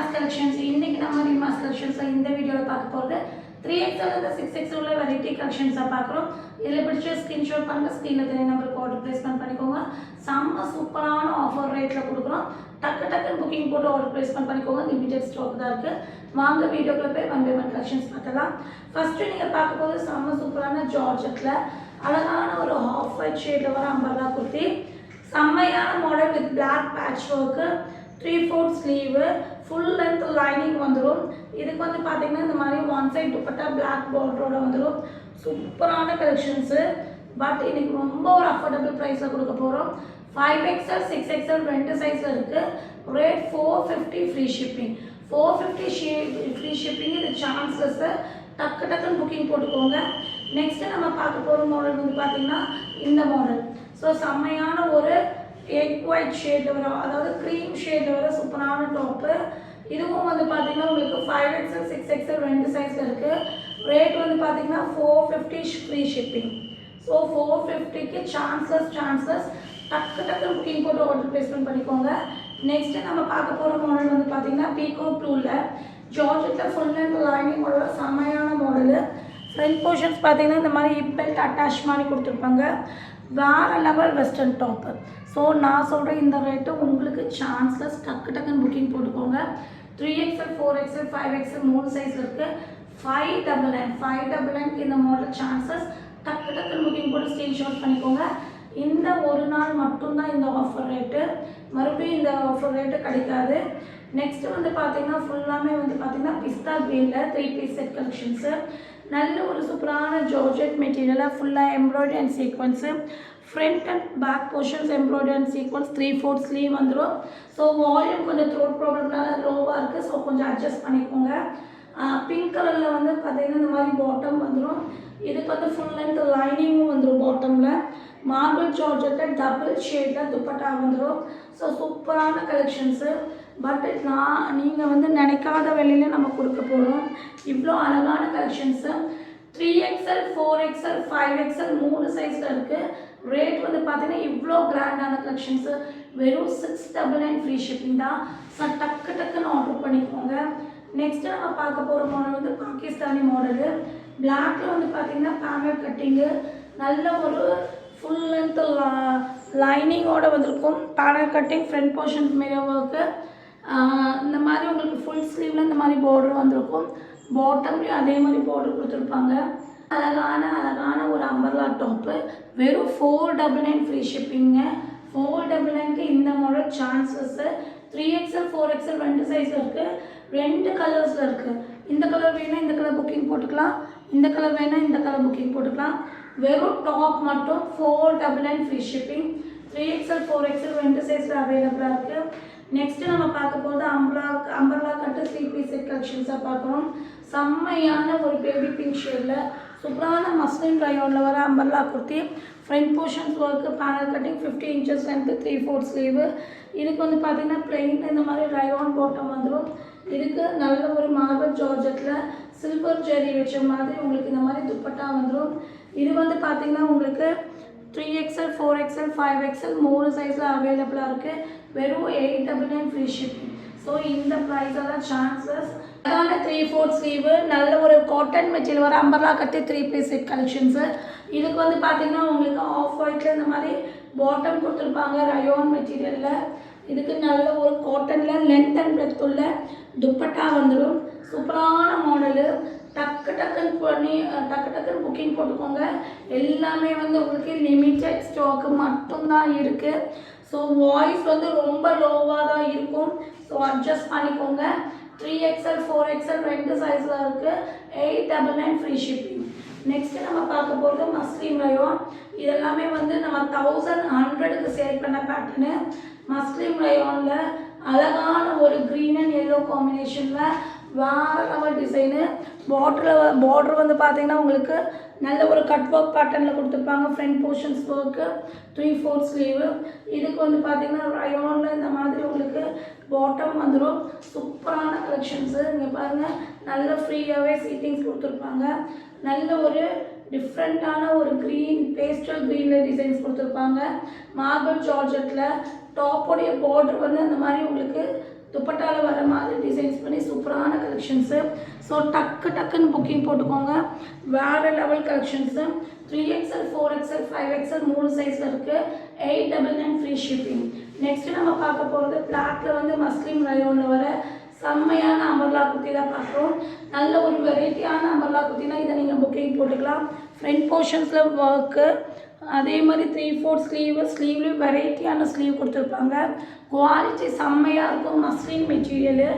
Rimas collections. இன்னைக்கு நம்ம Rimas collections இந்த வீடியோல பார்க்க போறது 3XL and 6XL உள்ள variety collections பார்க்கறோம். இதுல பிடிச்ச ஸ்கிரீன்ஷாட் பண்ணுங்க. ஸ்கிரீன்ல தெரிய நம்பருக்கு ஆர்டர் பிளேஸ்மென்ட் பண்ணிக்கோங்க. செம்ம சூப்பரான ஆஃபர் ரேட்ல கொடுக்குறோம். டக்கு புக்கிங் போட்டு ஆர்டர் பிளேஸ்மென்ட் பண்ணிக்கோங்க. லிமிடெட் ஸ்டாக் தான் இருக்கு. வாங்க வீடியோக்குள்ள போய் ஒன் பை ஒன் கலெக்ஷன்ஸ் பார்க்கலாம். ஃபர்ஸ்ட் நீங்க பார்க்க போறது செம்ம சூப்பரான ஜார்ஜெட்ல அழகான ஒரு ஆஃப் ஒயிட் ஷேட்ல வர அம்பர்லா குர்த்தி. செம்மையான model with black patch work, 3/4 sleeve, full length lining வந்துடும். இதுக்கு வந்து பார்த்தீங்கன்னா இந்த மாதிரி ஒன் சைட் துப்பட்டா பிளாக் பார்டரோட வந்துடும். சூப்பரான கலெக்ஷன்ஸு. பட் இன்னைக்கு ரொம்ப ஒரு அஃபோர்டபுள் ப்ரைஸில் கொடுக்க போகிறோம். 5XL 6XL ரெண்டு சைஸில் இருக்குது. Rate 450 free shipping. 450 free shipping. இது சான்ஸ்லெஸ்ஸு. டக்குன்னு புக்கிங் போட்டுக்கோங்க. நெக்ஸ்ட்டு நம்ம பார்க்க போகிற மாடல் வந்து பார்த்தீங்கன்னா இந்த மாடல். ஸோ செம்மையான ஒரு எக் ஒயிட் ஷேடில் வரும், அதாவது க்ரீம் ஷேடில் வர சூப்பரான டாப்பு. இதுவும் வந்து பார்த்தீங்கன்னா உங்களுக்கு 5XL 6XL ரெண்டு சைஸில் இருக்குது. ரேட் வந்து பார்த்தீங்கன்னா 450 ஃப்ரீ ஷிப்பிங். ஸோ 450க்கு சான்ஸ்லெஸ் டக்குன்னு புக்கிங் போட்டு ஆர்டர் பிளேஸ்மெண்ட் பண்ணிக்கோங்க. நெக்ஸ்ட்டு நம்ம பார்க்க போகிற மாடல் வந்து பார்த்தீங்கன்னா பீகாக் ப்ளூவில் ஜார்ஜெட்டில் ஃபுல் லென்த் லைனிங் மாடல், செம்மையான மாடலு. ஃப்ரண்ட் போர்ஷன்ஸ் பார்த்தீங்கன்னா இந்த மாதிரி ஹிப் பெல்ட் அட்டாச் மாதிரி கொடுத்துருப்பாங்க. வேறு லெவல் வெஸ்டர்ன் டாப்பு. ஸோ நான் சொல்கிற இந்த ரேட்டு உங்களுக்கு சான்ஸ்லெஸ். டக்குன்னு புக்கிங் போட்டுக்கோங்க. 3XL 4XL 5XL மூணு சைஸில் இருக்குது. 599 இந்த மாடல் சான்சஸ். டக்குன்னு புக்கிங் போட்டு ஸ்க்ரீன்ஷாட் பண்ணிக்கோங்க. இந்த ஒரு நாள் மட்டும்தான் இந்த ஆஃபர் ரேட்டு. மறுபடியும் இந்த ஆஃபர் ரேட்டு கிடைக்காது. நெக்ஸ்ட்டு வந்து பார்த்தீங்கன்னா ஃபுல்லாமே வந்து பார்த்தீங்கன்னா பிஸ்தா க்ரீனில் 3 பீஸ் செட் கலெக்ஷன்ஸு. நல்ல ஒரு சூப்பரான ஜார்ஜெட் மெட்டீரியலாக ஃபுல்லாக embroidery and sequins. Front and back portions embroidery and sequins, 3/4 sleeve வந்துடும். ஸோ வால்யூம் கொஞ்சம் த்ரோட் ப்ராப்ளம்னால லோவாக இருக்குது. ஸோ கொஞ்சம் அட்ஜஸ்ட் பண்ணிக்கோங்க. பிங்க் கலரில் வந்து பார்த்தீங்கன்னா இந்த மாதிரி பாட்டம் வந்துடும். இதுக்கு வந்து ஃபுல் லென்த் லைனிங்கும் வந்துடும். பாட்டமில் மார்பிள் ஜார்ஜெட்டில் டபுள் ஷேடில் துப்பட்டா வந்துடும். ஸோ சூப்பரான கலெக்ஷன்ஸு. பட் நீங்கள் வந்து நினைக்காத விலையில நம்ம கொடுக்க போகிறோம். இவ்வளோ அழகான கலெக்ஷன்ஸு. 3XL 4XL 5XL மூணு சைஸில் இருக்குது. ரேட் வந்து பார்த்தீங்கன்னா இவ்வளோ கிராண்டான கலெக்ஷன்ஸு. வெறும் 699 ஃப்ரீ ஷிப்பிங் தான். ஸோ டக்குன்னு ஆர்டர் பண்ணிக்கோங்க. நெக்ஸ்ட்டு நம்ம பார்க்க போகிற மாடல் வந்து பாகிஸ்தானி மாடலு. பிளாக்கில் வந்து பார்த்தீங்கன்னா பேனல் கட்டிங்கு, நல்ல ஒரு ஃபுல் லென்த் லைனிங்கோடு வந்திருக்கும். Panel cutting, front portion mirror work. இந்த மாதிரி உங்களுக்கு ஃபுல் ஸ்லீவில் இந்த மாதிரி பார்டர் வந்திருக்கும். பாட்டம்லேயும் அதே மாதிரி பார்டர் கொடுத்துருப்பாங்க. அழகான ஒரு அம்பர்லா டாப்பு. வெறும் 499 ஃப்ரீ ஷிப்பிங்க. 499க்கு இந்த மாடல் சான்சஸ்ஸு. 3XL 4XL ரெண்டு சைஸில் இருக்குது. ரெண்டு கலர்ஸில் இருக்குது. இந்த கலர் வேணால் இந்த கலர் புக்கிங் போட்டுக்கலாம். இந்த கலர் வேணால் இந்த கலர் புக்கிங் போட்டுக்கலாம். வெறும் டாப் மட்டும் 499 ஃப்ரீ ஷிப்பிங். 3XL 4XL ரெண்டு சைஸில் அவைலபிளாக இருக்குது. நெக்ஸ்ட்டு நம்ம பார்க்க போகிறது அம்பர்லா கட்டு 3 பீஸ் செட் கலெக்ஷன்ஸாக பார்க்குறோம். செம்மையான ஒரு பேபி பிங்க் ஷேடில் சூப்பரான மஸ்லின் ரயோனில் வர umbrella kurti. Front portions work, panel cutting, 50 inches length, 3/4 sleeve. இதுக்கு வந்து பார்த்திங்கன்னா பிளெயின் இந்த மாதிரி ரயோன் பாட்டம் வந்துடும். இதுக்கு நல்ல ஒரு மார்பிள் ஜார்ஜெட்டில் சில்வர் ஜெரி வச்ச மாதிரி உங்களுக்கு இந்த மாதிரி துப்பட்டா வந்துடும். இது வந்து பார்த்திங்கன்னா உங்களுக்கு 3XL 4XL 5XL மூணு சைஸில் அவைலபிளாக இருக்குது. வெறும் 899 ஃப்ரீ ஷிப்பிங். ஸோ இந்த ப்ரைஸாக தான் சான்சஸ். அதான 3/4 ஸ்லீவு, நல்ல ஒரு காட்டன் மெட்டீரியல் வர umbrella cut 3 piece set collections. இதுக்கு வந்து பார்த்திங்கன்னா உங்களுக்கு ஆஃப் ஒயிட்டில் இந்த மாதிரி பாட்டம் கொடுத்துருப்பாங்க ரயோன் மெட்டீரியலில். இதுக்கு நல்ல ஒரு காட்டனில் லென்த் அண்ட் பிரெத் உள்ள துப்பட்டா வந்துடும். சூப்பரான மாடலு. டக்குன்னு புக்கிங் போட்டுக்கோங்க. எல்லாமே வந்து உங்களுக்கு லிமிட்டட் ஸ்டாக்கு மட்டும்தான் இருக்குது. ஸோ வாய்ஸ் வந்து ரொம்ப லோவாக தான் இருக்கும். ஸோ அட்ஜஸ்ட் பண்ணிக்கோங்க. 3XL 4XL ரெண்டு சைஸில் இருக்குது. 899 ஃப்ரீ ஷிப்பிங். நெக்ஸ்ட்டு நம்ம பார்க்க போகிறது மஸ்லின் ரயோன். இதெல்லாமே வந்து நம்ம 1100க்கு சேல் பண்ண பேட்டர்னு. மஸ்லின் ரயோனில் அழகான ஒரு க்ரீன் அண்ட் எல்லோ காம்பினேஷனில் வேறு லெவல் டிசைனு. பார்டர் வந்து பார்த்தீங்கன்னா உங்களுக்கு நல்ல ஒரு கட் ஒர்க் பேட்டர்னில் கொடுத்துருப்பாங்க. Front portions work, 3/4 sleeve. இதுக்கு வந்து பார்த்தீங்கன்னா ரயோனில் இந்த மாதிரி உங்களுக்கு பாட்டம் வந்துடும். சூப்பரான கலெக்ஷன்ஸு. இங்கே பாருங்கள், நல்ல ஃப்ரீயாகவே சீட்டிங்ஸ் கொடுத்துருப்பாங்க. நல்ல ஒரு டிஃப்ரெண்ட்டான ஒரு க்ரீன், பேஸ்டல் க்ரீனில் டிசைன்ஸ் கொடுத்துருப்பாங்க. மார்பிள் ஜார்ஜெட்டில் டாப்போடைய பார்டர் வந்து அந்த மாதிரி உங்களுக்கு துப்பட்டாவில் வர மாதிரி டிசைன்ஸ் சூப்பரான கலெக்ஷன்ஸு. ஸோ டக்குன்னு புக்கிங் போட்டுக்கோங்க. வேறு level collections. 3XL 4XL 5XL 3 சைஸில் இருக்குது. 899 ஃப்ரீ ஷிப்பிங். நெக்ஸ்ட்டு நம்ம பார்க்க போகிறது பிளாக்கில் வந்து மஸ்லிம் ரயோனில் வர செம்மையான அம்பர்லா குர்த்தி தான் பார்க்குறோம். நல்ல ஒரு வெரைட்டியான அம்பர்லா குர்த்தினா இதை நீங்கள் புக்கிங் போட்டுக்கலாம். ஃப்ரண்ட் போர்ஷன்ஸில் ஒர்க்கு, அதே மாதிரி 3/4 ஸ்லீவ்லேயும் வெரைட்டியான ஸ்லீவ் கொடுத்துருப்பாங்க. குவாலிட்டி செம்மையாக இருக்கும். மஸ்லின் மெட்டீரியலு,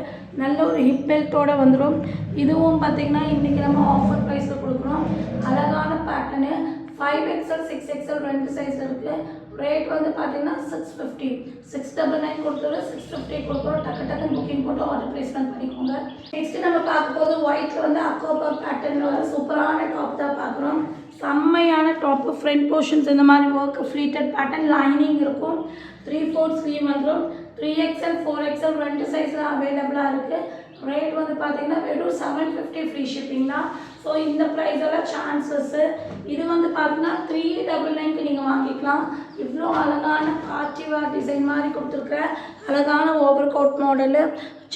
நல்ல ஒரு ஹிப் பெல்ட்டோடு வந்துடும். இதுவும் பார்த்திங்கன்னா இன்றைக்கி நம்ம ஆஃபர் ப்ரைஸில் கொடுக்குறோம். அழகான பேட்டர்னு. 5XL 6XL 2 சைஸ் இருக்குது. ரேட் வந்து பார்த்திங்கன்னா 650. 699 கொடுத்துரு 650 கொடுக்குறோம். டக்குன்னு புக்கிங் போட்டு ஆர்டர் ப்ளேஸ்மெண்ட் பண்ணிக்கோங்க. நெக்ஸ்ட்டு நம்ம பார்க்கும்போது ஒயிட்டில் வந்து அக்கோபா பேட்டர்னில் வர சூப்பரான டாப் தான் பார்க்குறோம். செம்மையான டாப்பு. ஃப்ரண்ட் போர்ஷன்ஸ் இந்த மாதிரி ஒர்க், ஃப்ளீட்டட் பேட்டர்ன், லைனிங் இருக்கும். 3/4 ஸ்லீவ் வந்துடும். 3XL 4XL 2 சைஸில் அவைலபிளாக இருக்குது. ரேட் வந்து பார்த்திங்கன்னா வெறும் 750 ஃப்ரீ ஷிப்பிங் தான். ஸோ இந்த ப்ரைஸெல்லாம் சான்சஸ்ஸு. இது வந்து பார்த்திங்கன்னா 399க்கு நீங்கள் வாங்கிக்கலாம். இவ்வளோ அழகான பார்ட்டி வேர் டிசைன் மாதிரி கொடுத்துருக்குற அழகான ஓவர் கோட் மாடலு.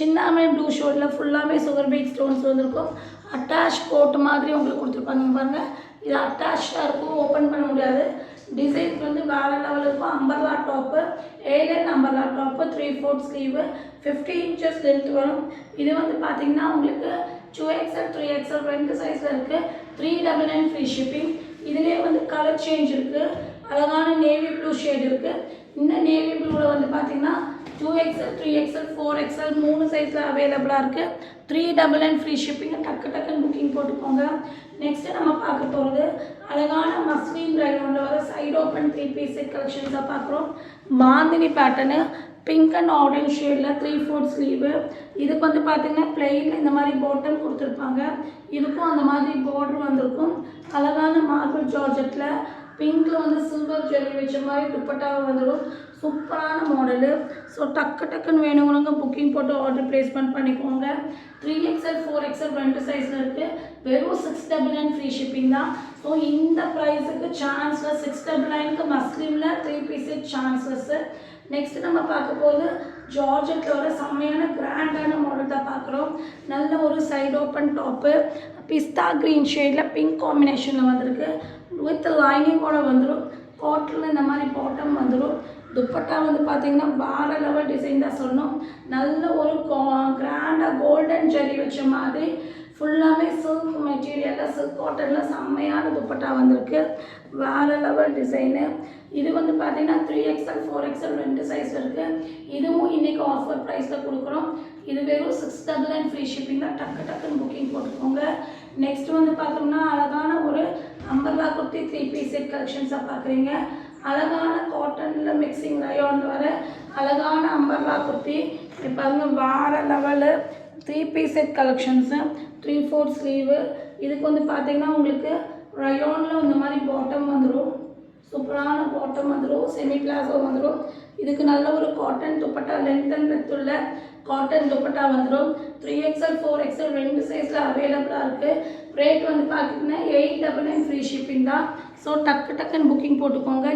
சின்னாமே ப்ளூ ஷோட்டில் ஃபுல்லாகவே சுகர் பீட் ஸ்டோன்ஸ் வந்திருக்கும். அட்டாச் கோட் மாதிரி உங்களுக்கு கொடுத்துருப்பாங்க பாருங்கள். இது அட்டாச்சாக இருக்கும், ஓப்பன் பண்ண முடியாது. டிசைன்ஸ் வந்து வேறு லெவல் இருக்கும். Umbrella top, airline umbrella top, 3/4 sleeve, 50 inches length வரும். இது வந்து பார்த்திங்கன்னா உங்களுக்கு 2XL 3XL 2 சைஸில் இருக்குது. 399 ஃப்ரீ ஷிப்பிங். இதிலே வந்து கலர் சேஞ்ச் இருக்குது. அழகான நேவி ப்ளூ ஷேட் இருக்குது. இந்த நேவி ப்ளூவில் வந்து பார்த்திங்கன்னா 2XL 3XL 4XL 3 சைஸில் அவைலபிளாக இருக்குது. 399 ஃப்ரீ ஷிப்பிங்கை டக்குன்னு புக்கிங் போட்டுக்கோங்க. நெக்ஸ்ட்டு நம்ம பார்க்க போகிறது அழகான மஸ்லின் ரயோனில் வர சைடு ஓப்பன் 3 பீஸ் செட் கலெக்ஷன்ஸாக பார்க்குறோம். Bandhani pattern, pink and orange ஷேடில் 3/4 ஸ்லீவு. இதுக்கு வந்து பார்த்திங்கன்னா பிளெயினில் இந்த மாதிரி பாட்டம் கொடுத்துருப்பாங்க. இதுக்கும் அந்த மாதிரி பார்டர் வந்திருக்கும். அழகான மார்பிள் ஜார்ஜெட்டில் பிங்க்கில் வந்து சில்வர் ஜெரி வச்ச மாதிரி துப்பட்டாவை வந்துடும். சூப்பரான மாடலு. ஸோ டக்குன்னு வேணுங்கிறவங்க புக்கிங் போட்டு ஆர்டர் ப்ளேஸ்மெண்ட் பண்ணிக்கோங்க. 3XL 4XL 2 சைஸில் இருக்குது. வெறும் 699 ஃப்ரீ ஷிப்பிங் தான். ஸோ இந்த ப்ரைஸுக்கு சான்ஸில் 699க்கு மஸ்லிமில் 3 பீஸ் சான்சஸ்ஸு. நெக்ஸ்ட்டு நம்ம பார்க்க போது ஜார்ஜெட்டில் வர செம்மையான கிராண்டான மாடல் தான் பார்க்குறோம். நல்ல ஒரு சைடு ஓப்பன் டாப்பு, பிஸ்தா க்ரீன் ஷேடில் பிங்க் காம்பினேஷனில் வந்திருக்கு. வித் லைனிங்கோட வந்துடும். காட்டனில் இந்த மாதிரி பாட்டம் வந்துடும். துப்பட்டா வந்து பார்த்திங்கன்னா வேறு லெவல் டிசைன் தான் சொன்னோம். நல்ல ஒரு கிராண்டாக கோல்டன் ஜெரி வச்ச மாதிரி ஃபுல்லாகவே சில்க் மெட்டீரியலில், சில்க் காட்டனில் செம்மையான துப்பட்டா வந்திருக்கு. வேறு லெவல் டிசைனு. இது வந்து பார்த்திங்கன்னா 3XL 4XL 2 சைஸ் இருக்குது. இதுவும் இன்றைக்கி ஆஃபர் ப்ரைஸில் கொடுக்குறோம். இது வெறும் 699 ஃப்ரீ ஷிப்பிங் தான். டக்குன்னு புக்கிங் போட்டுக்கோங்க. நெக்ஸ்ட் வந்து பார்த்தோம்னா அழகான ஒரு அம்பர்லா குர்த்தி 3 பீஸ் செட் கலெக்ஷன்ஸாக பார்க்குறீங்க. அழகான காட்டனில் மிக்சிங் ரயோன் வர அழகான அம்பர்லா குர்த்தி. இப்போ பாருங்க வேறு level 3 piece set collections. 3/4 sleeve. இதுக்கு வந்து பார்த்திங்கன்னா உங்களுக்கு ரயோனில் இந்த மாதிரி பாட்டம் வந்துடும். சூப்பரான பாட்டம் வந்துடும். செமி பிளாசோ வந்துடும். இதுக்கு நல்ல ஒரு cotton dupatta, length and with உள்ள காட்டன் துப்பட்டா வந்துடும். 3XL 4XL 2 சைஸில் அவைலபிளாக இருக்குது. ரேட் வந்து பார்த்திங்கன்னா 899 ஃப்ரீ ஷிப்பிங் தான். ஸோ டக்குன்னு புக்கிங் போட்டுக்கோங்க.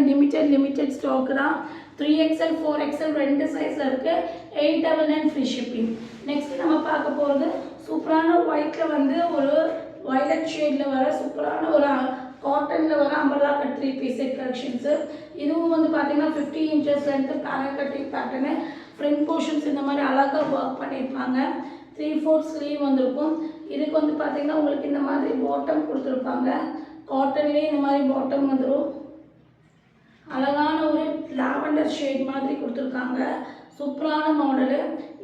லிமிட்டட் ஸ்டாக்கு தான். 3XL 4XL 2 சைஸில் இருக்குது. 899 ஃப்ரீ ஷிப்பிங். நெக்ஸ்ட்டு நம்ம பார்க்க போகிறது சூப்பரான ஒயிட்டில் வந்து ஒரு வயலட் ஷேடில் வர சூப்பரான ஒரு காட்டனில் வர umbrella cut 3 piece set collections. இதுவும் வந்து பார்த்திங்கன்னா 50 inches length barrel cutting pattern. Front portions இந்த மாதிரி அழகாக ஒர்க் பண்ணியிருப்பாங்க. 3/4 ஸ்லீவ் வந்திருக்கும். இதுக்கு வந்து பார்த்திங்கன்னா உங்களுக்கு இந்த மாதிரி பாட்டம் கொடுத்துருப்பாங்க. காட்டன்லேயே இந்த மாதிரி பாட்டம் வந்துடும். அழகான ஒரு லாவெண்டர் ஷேட் மாதிரி கொடுத்துருக்காங்க. சூப்பரான மாடலு.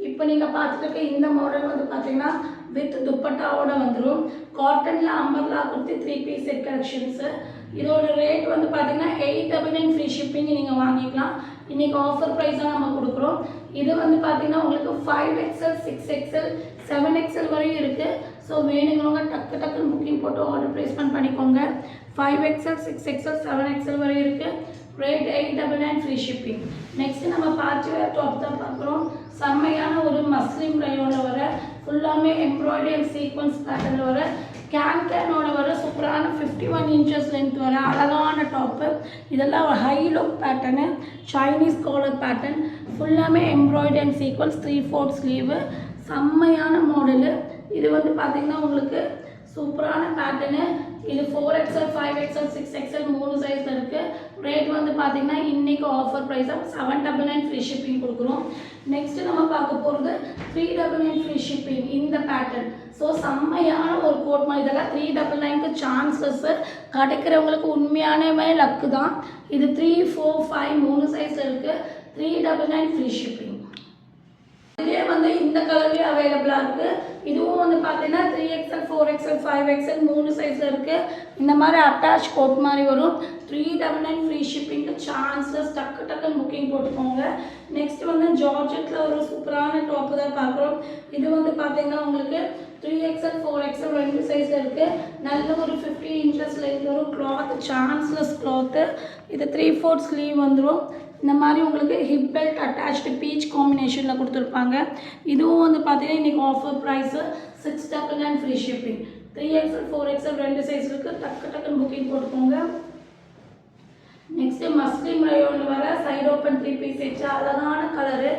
இப்போ நீங்கள் பார்த்துட்டு இந்த மாடல் வந்து பார்த்திங்கன்னா வித் துப்பட்டாவோட வந்துடும். காட்டனில் umbrella kurti 3 piece set collections. இதோட ரேட் வந்து பார்த்திங்கன்னா 899 ஃப்ரீ ஷிப்பிங் நீங்கள் வாங்கிக்கலாம். இன்றைக்கி ஆஃபர் ப்ரைஸாக நம்ம கொடுக்குறோம். இது வந்து பார்த்திங்கன்னா உங்களுக்கு 5XL 6XL 7XL வரையும் இருக்குது. ஸோ வேணுங்கிறவங்க டக்குன்னு புக்கிங் போட்டு ஆர்டர் ப்ளேஸ்மெண்ட் பண்ணிக்கோங்க. 5XL 6XL 7XL வரையும் இருக்குது. Rate 899 free shipping. நெக்ஸ்ட்டு நம்ம பார்ட்டி வேர் டாப் தான் பார்க்குறோம். செம்மையான ஒரு மஸ்லிம் ரயோனில் வர ஃபுல்லாமே எம்ப்ராய்டரி அண்ட் சீக்வன்ஸ் பேட்டர்னில் வர கேனோட வர சூப்பரான 51 inches லென்த் வர அழகான டாப்பு. இதெல்லாம் ஒரு high look pattern, Chinese collar pattern. ஃபுல்லாமே எம்ப்ராய்டரி அண்ட் சீக்வன்ஸ் 3/4 ஸ்லீவு. செம்மையான மாடலு. இது வந்து பார்த்தீங்கன்னா உங்களுக்கு சூப்பரான பேட்டர்னு. இது 4XL 5XL 6XL 3 சைஸில் இருக்குது. ரேட் வந்து பார்த்தீங்கன்னா இன்றைக்கி ஆஃபர் ப்ரைஸாக 799 ஃப்ரீ ஷிப்பிங் கொடுக்குறோம். நெக்ஸ்ட்டு நம்ம பார்க்க போகிறது 399 ஃப்ரீ ஷிப்பிங் இந்த பேட்டர்ன். ஸோ செம்மையான ஒரு கோட் மாதிரி. இதெல்லாம் 399க்கு சான்சஸ்ஸு கிடைக்கிறவங்களுக்கு உண்மையானவே லக்கு தான். இது 3, 4, 5 3 சைஸில் இருக்குது. 399 ஃப்ரீ ஷிப்பிங். இதே வந்து இந்த கலர்லேயே அவைலபிளாக இருக்குது. இதுவும் வந்து பார்த்தீங்கன்னா 3XL 4XL 5XL 3 சைஸில் இருக்குது. இந்த மாதிரி அட்டாச் கோட் மாதிரி வரும். 399 ஃப்ரீ ஷிப்பிங்க்கு சான்சஸ். டக்குன்னு புக்கிங் போட்டுக்கோங்க. நெக்ஸ்ட் வந்து ஜார்ஜெட்டில் ஒரு சூப்பரான டாப்பு தான் பார்க்குறோம். இது வந்து பார்த்தீங்கன்னா உங்களுக்கு 3XL 4XL 2 சைஸில் இருக்குது. நல்ல ஒரு 50 inches லென்த் வரும். Cloth chanceless cloth. இது 3/4 ஸ்லீவ் வந்துடும். இந்த மாதிரி உங்களுக்கு ஹிப் பெல்ட் அட்டாச்டு பீச் காம்பினேஷனில் கொடுத்துருப்பாங்க. இதுவும் வந்து பார்த்தீங்கன்னா இன்றைக்கி offer price 699 free shipping. 3XL 4XL 2 size இருக்குது. டக்குன்னு புக்கிங் போட்டுக்கோங்க. நெக்ஸ்ட்டு மஸ்லிம் ரயோனில் வர சைடு ஓப்பன் 3 பீஸ் செட். அழகான கலரு,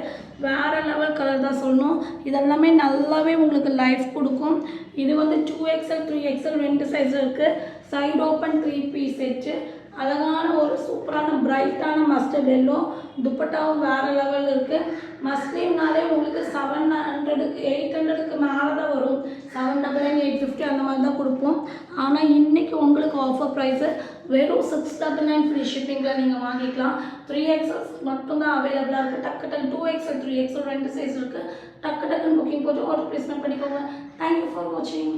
வேறு லெவல் கலர் தான் சொல்லணும். இதெல்லாமே நல்லாவே உங்களுக்கு லைஃப் கொடுக்கும். இது வந்து 2XL 3XL 2 சைஸ் இருக்குது. Side open 3 piece set. அழகான ஒரு சூப்பரான பிரைட்டான மஸ்டர்ட் எல்லோ. துப்பட்டாவும் வேறு லெவலில் இருக்குது. மஸ்லிம்னாலே உங்களுக்கு 700க்கு 800க்கு மேலே தான் வரும். 799 850 அந்த மாதிரி தான் கொடுப்போம். ஆனால் இன்றைக்கி உங்களுக்கு ஆஃபர் ப்ரைஸு வெறும் 699 ஃப்ரீ ஷிப்பிங்கில் நீங்கள் வாங்கிக்கலாம். 3XL மட்டும்தான் அவைலபிளாக இருக்குது. டக்கு 2XL 3XL 2 சைஸ் இருக்குது. டக்குன்னு புக்கிங் போட்டு ஆர்டர் ப்ளேஸ்மெண்ட் பண்ணிக்கோங்க. தேங்க்யூ ஃபார் வாட்சிங்.